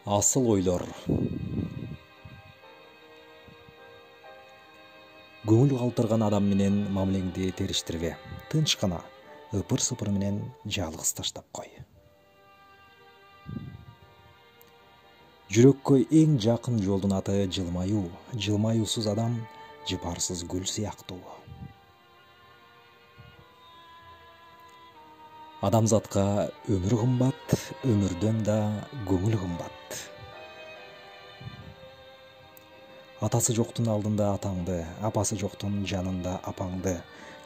Asıl ойлор. Көңүл калтырган адам менен мамилеңди териштирбе. Тынчкана, ыпыр-сыпыр менен жалгыз таштап кой. Жүрөккө эң жакын жолдун аты жылмаюу. Жылмаюусуз адам жыпарсыз гүл сыяктуу. Адамзатка өмүр кымбат, өмүрдөн да көңүл кымбат. Атасы жоктун алдында атаңды, апасы жоктун жанында апаңды,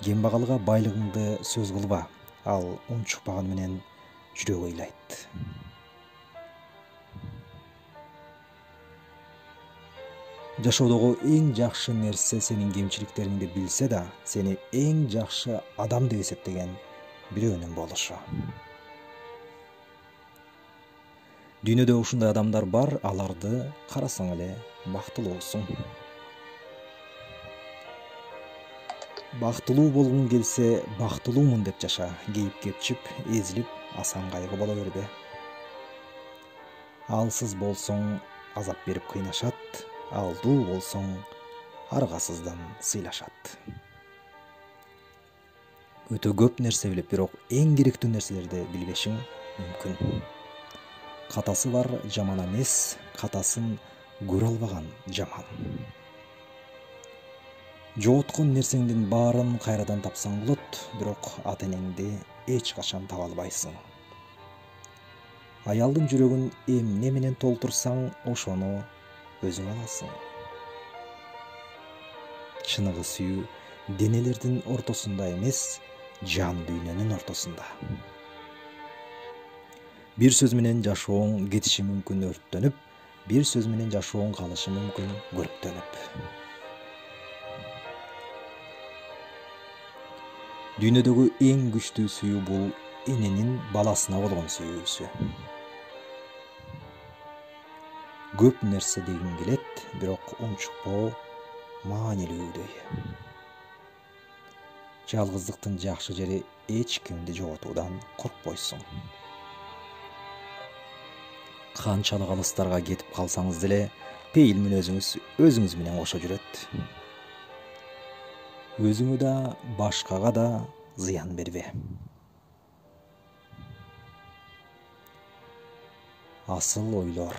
кембагалга байлыгыңды сөз кылба, ал унчукпаган менен жүрөк ыйлайт. Жашоодогу эң жакшы нерсе сенин кемчиликтериңди билсе да, сени эң жакшы адам деп эсептеген бирөөнүн болушу. Дүйнөдө ушундай адамдар бар, аларды карасаң эле бактылуусуң. Бактылуу болгуң келсе, бактылуумун деп жаша, кейип-кепчип, эзилип, асан кайгы боло бербе. Алсыз болсоң, азап берип кыйнашат, алдуу болсоң, аргасыздан сыйлашат. Өтө көп нерсе билип, бирок эң керектүү нерселерди билбешиң мүмкүн. Катасы бар жаман эмес, катасын көрө албаган жаман. Жоготкон нерсеңдин баарын кайрадан тапсаң болот, бирок ата-энеңди эч качан таба албайсың. Аялдын жүрөгүн эмне менен толтурсаң, ошону өзүң аласың. Чыныгы сүйүү денелердин ортосунда эмес, жан дүйнөнүн ортосунда. Бир сөз менен жашооң кетиши мүмкүн өрттөнүп, бир сөз менен жашооң калышы мүмкүн көрктөнүп. Дүйнөдөгү эң күчтүү сүйүү бул эненин баласына болгон сүйүүсү. Көп нерсе дегиң келет, бирок унчукпоо маанилүүдөй. Жалгыздыктын жакшы жери эч кимди жоготуудан коркпойсуң. Канчалык алыстарга кетип калсаңыз деле, пейил мүнөзүңүз өзүңүз менен кошо жүрөт. Өзүңө да, башкага да зыян бербе. Асыл ойлор.